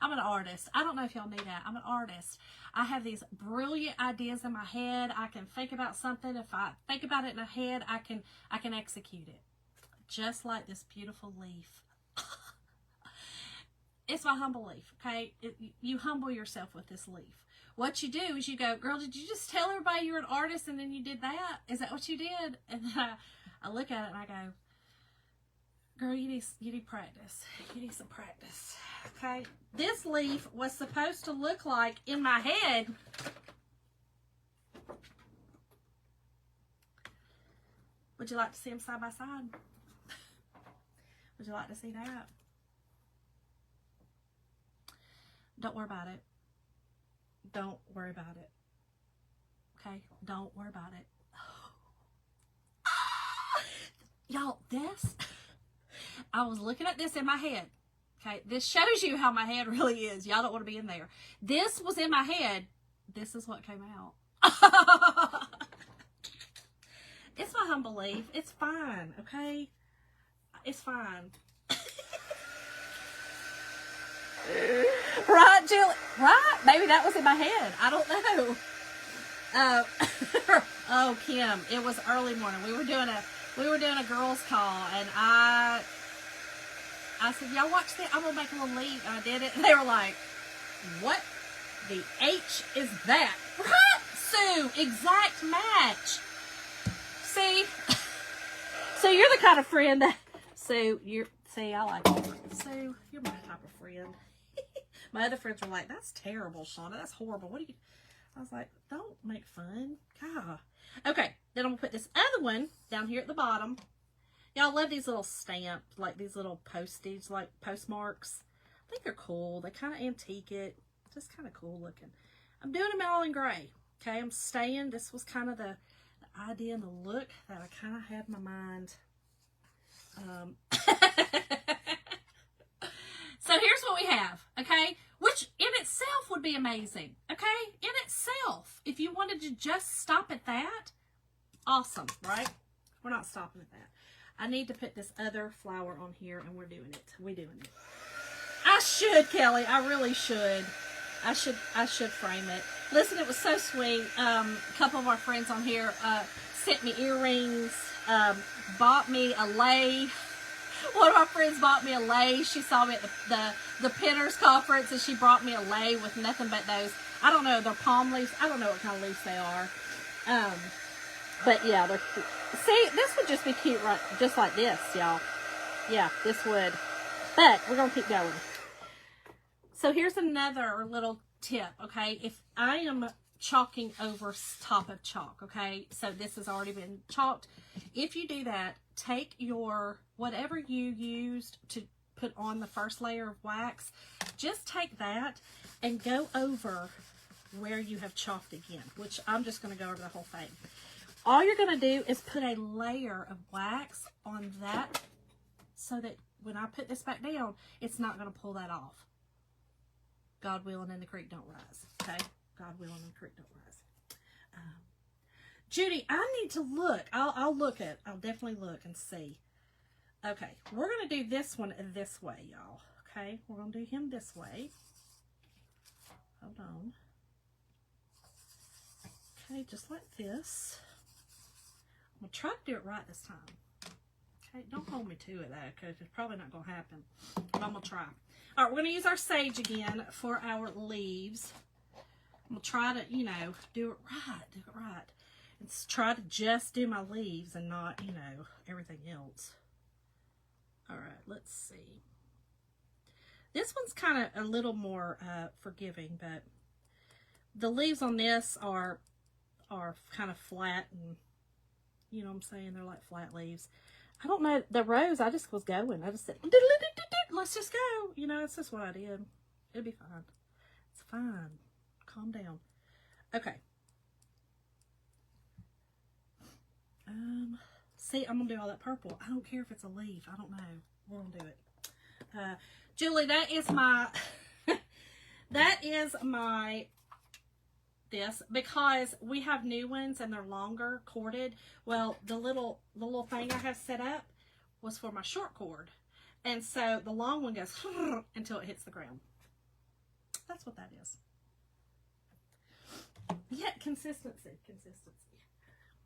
I'm an artist. I don't know if y'all knew that. I'm an artist. I have these brilliant ideas in my head. I can think about something. If I think about it in my head, I can execute it. Just like this beautiful leaf. It's my humble leaf, okay? You humble yourself with this leaf. What you do is you go, girl, did you just tell everybody you're an artist and then you did that? Is that what you did? And then I look at it and I go, girl, you need practice. You need some practice, okay? This leaf was supposed to look like, in my head, would you like to see them side by side? Would you like to see that? Don't worry about it. Don't worry about it. Okay? Don't worry about it. Y'all, this, I was looking at this in my head. Okay? This shows you how my head really is. Y'all don't want to be in there. This was in my head. This is what came out. It's my humble leaf. It's fine. Okay? It's fine. Right, Jill? Right? Maybe that was in my head. I don't know. Oh, Kim, it was early morning. We were doing a girls' call, and I said, y'all watch this. I'm gonna make a little leaf. And I did it, and they were like, "What the H is that?" Right, Sue? Exact match. See, so you're the kind of friend that Sue. I like you. Sue, you're my type of friend. My other friends were like, "That's terrible, Shauna. That's horrible. What do you?" I was like, "Don't make fun." God. Okay, then I'm going to put this other one down here at the bottom. Y'all love these little stamps, like these little postage, like postmarks. I think they're cool. They kind of antique it. Just kind of cool looking. I'm doing them all in gray. Okay, I'm staying. This was kind of the idea and the look that I kind of had in my mind. So here's what we have, okay? Which in itself would be amazing, okay? In itself, if you wanted to just stop at that, awesome, right? We're not stopping at that. I need to put this other flower on here, and we're doing it. We're doing it. I should, Kelly. I really should. I should frame it. Listen, it was so sweet. A couple of our friends on here sent me earrings, bought me a lei. One of our friends bought me a lei. She saw me at the Pinners conference, and she brought me a lei with nothing but those. I don't know, they're palm leaves. I don't know what kind of leaves they are. But yeah, they're cute. See, this would just be cute, right? Just like this, y'all. Yeah, this would. But we're gonna keep going. So here's another little tip, okay? If I am chalking over top of chalk, okay? So this has already been chalked. If you do that, take your, whatever you used to put on the first layer of wax, just take that and go over where you have chalked again, which I'm just going to go over the whole thing. All you're going to do is put a layer of wax on that so that when I put this back down, it's not going to pull that off. God willing, and the creek don't rise, okay? God willing, and the creek don't rise. Judy, I need to look. I'll look at, I'll definitely look and see. Okay, we're going to do this one this way, y'all. Okay, we're going to do him this way. Hold on. Okay, just like this. I'm going to try to do it right this time. Okay, don't hold me to it, though, because it's probably not going to happen. But I'm going to try. All right, we're going to use our sage again for our leaves. I'm going to try to, you know, do it right. And try to just do my leaves and not, you know, everything else. All right, let's see. This one's kind of a little more forgiving, but the leaves on this are kind of flat, and you know what I'm saying? They're like flat leaves. I don't know. The rose, I just was going. I just said, let's just go. You know, it's just what I did. It'll be fine. It's fine. Calm down. Okay. See, I'm going to do all that purple. I don't care if it's a leaf. I don't know. We're going to do it. Julie, that is my, this, because we have new ones and they're longer corded. Well, the little thing I have set up was for my short cord. And so the long one goes until it hits the ground. That's what that is. Yeah, consistency.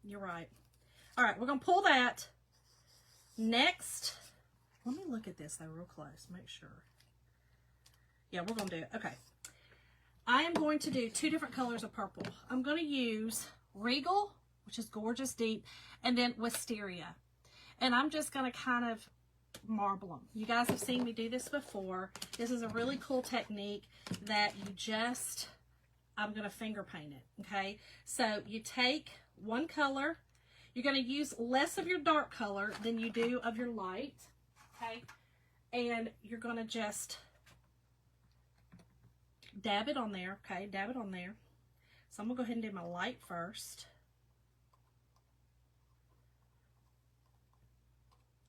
You're right. All right, we're going to pull that. Next, let me look at this though real close, make sure. Yeah, we're going to do it. Okay. I am going to do 2 different colors of purple. I'm going to use Regal, which is gorgeous deep, and then Wisteria. And I'm just going to kind of marble them. You guys have seen me do this before. This is a really cool technique that you just, I'm going to finger paint it, okay? So you take one color. You're going to use less of your dark color than you do of your light, okay? And you're going to just dab it on there, okay? Dab it on there. So I'm going to go ahead and do my light first.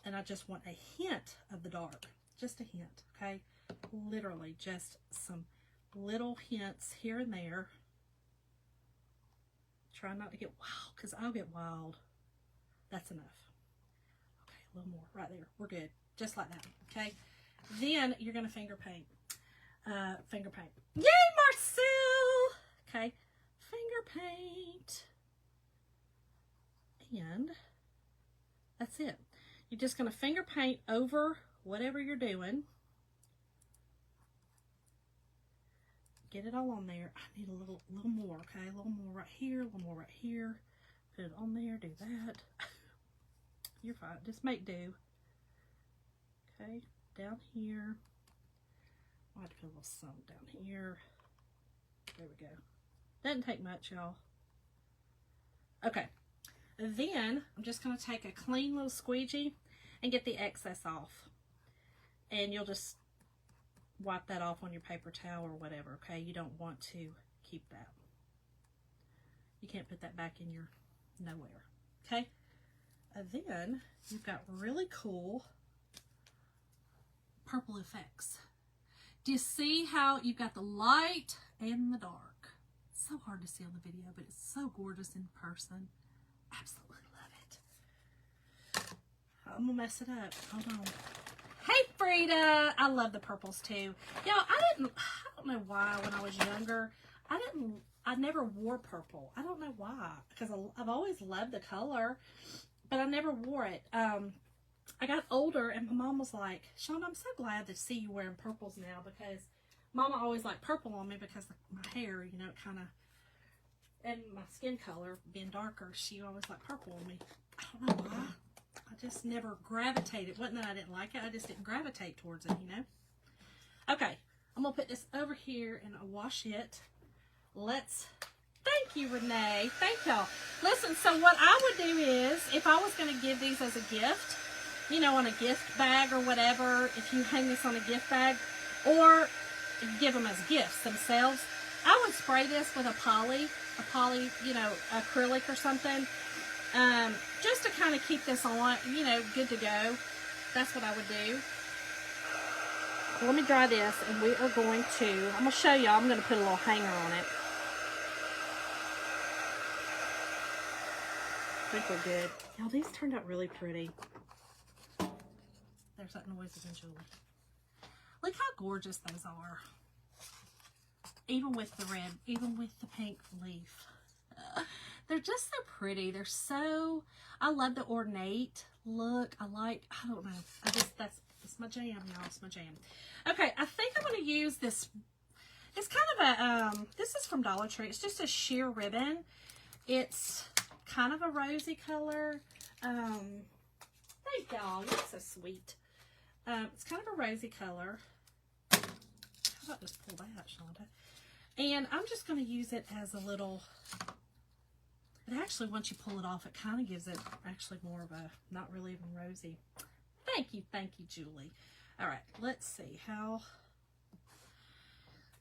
And I just want a hint of the dark. Just a hint, okay? Literally just some little hints here and there. Try not to get wild, because I'll get wild. That's enough. Okay, a little more right there. We're good. Just like that, okay? Then you're going to finger paint. Yay, Marcel! Okay, finger paint. And that's it. You're just going to finger paint over whatever you're doing. Get it all on there. I need a little more, okay? A little more right here, a little more right here. Put it on there, do that. You're fine. Just make do. Okay, down here. I have to put a little something down here. There we go. Doesn't take much, y'all. Okay. Then I'm just going to take a clean little squeegee and get the excess off. And you'll just wipe that off on your paper towel or whatever, okay? You don't want to keep that. You can't put that back in your nowhere, okay? Then you've got really cool purple effects. Do you see how you've got the light and the dark? It's so hard to see on the video, but it's so gorgeous in person. Absolutely love it. I'm gonna mess it up. Hold on. Hey, Frida. I love the purples too. Y'all, I don't know why when I was younger, I never wore purple. I don't know why, because I've always loved the color, but I never wore it. I got older and my mom was like, Shawn, I'm so glad to see you wearing purples now, because Mama always liked purple on me because of my hair, you know, it kind of, and my skin color being darker, she always liked purple on me. I don't know why. I just never gravitated. It wasn't that I didn't like it. I just didn't gravitate towards it, you know. Okay, I'm going to put this over here and I'll wash it. Thank you, Renee. Thank y'all. Listen, so what I would do is, if I was going to give these as a gift, you know, on a gift bag or whatever, if you hang this on a gift bag, or give them as gifts themselves, I would spray this with a poly, you know, acrylic or something, just to kind of keep this on, you know, good to go. That's what I would do. Let me dry this, and we are going to, I'm going to show y'all, I'm going to put a little hanger on it. think we're good. Y'all, these turned out really pretty. There's that noise again, Julie. Look how gorgeous those are. Even with the red, even with the pink leaf. They're just so pretty. They're so, I love the ornate look. I don't know. That's my jam, y'all. It's my jam. Okay, I think I'm going to use this. It's kind of a, this is from Dollar Tree. It's just a sheer ribbon. It's kind of a rosy color. Thank y'all. You're so sweet. It's kind of a rosy color. How about just pull that, Shonda? And I'm just going to use it as a little, it actually, once you pull it off, it kind of gives it actually more of a, not really even rosy. Thank you, Julie. All right, let's see how,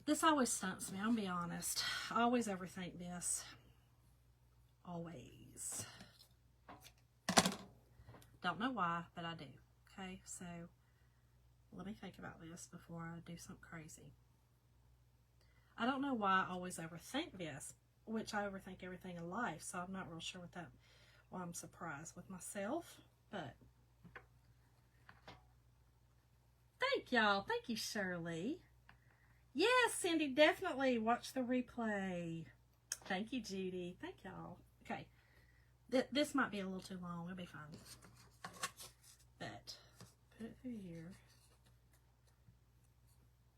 this always stunts me, I'm gonna be honest. I always overthink this. Always. Don't know why, but I do. Okay, so let me think about this before I do something crazy. I don't know why I always overthink this, which I overthink everything in life, so I'm not real sure why I'm surprised with myself, but thank y'all. Thank you, Shirley. Yes, Cindy, definitely watch the replay. Thank you, Judy. Thank y'all. Okay, this might be a little too long. It'll be fine. But put it through here.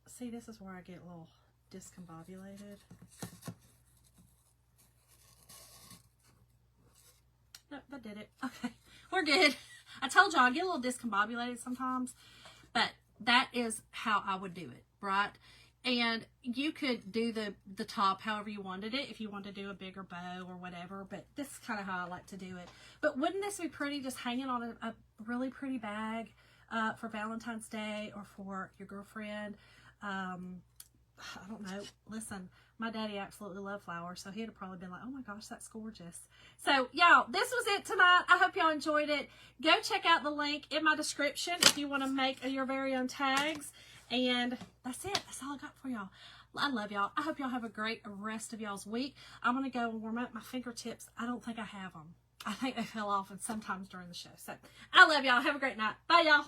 See, this is where I get a little discombobulated. Nope, that did it. Okay, we're good. I told y'all I get a little discombobulated sometimes, but that is how I would do it, right? And you could do the top however you wanted it, if you wanted to do a bigger bow or whatever, but this is kind of how I like to do it. But wouldn't this be pretty just hanging on a really pretty bag for Valentine's Day or for your girlfriend? I don't know. Listen, my daddy absolutely loved flowers, so he'd have probably been like, oh my gosh, that's gorgeous. So, y'all, this was it tonight. I hope y'all enjoyed it. Go check out the link in my description if you want to make your very own tags. And that's it. That's all I got for y'all. I love y'all. I hope y'all have a great rest of y'all's week. I'm going to go and warm up my fingertips. I don't think I have them. I think they fell off and sometimes during the show. So, I love y'all. Have a great night. Bye, y'all.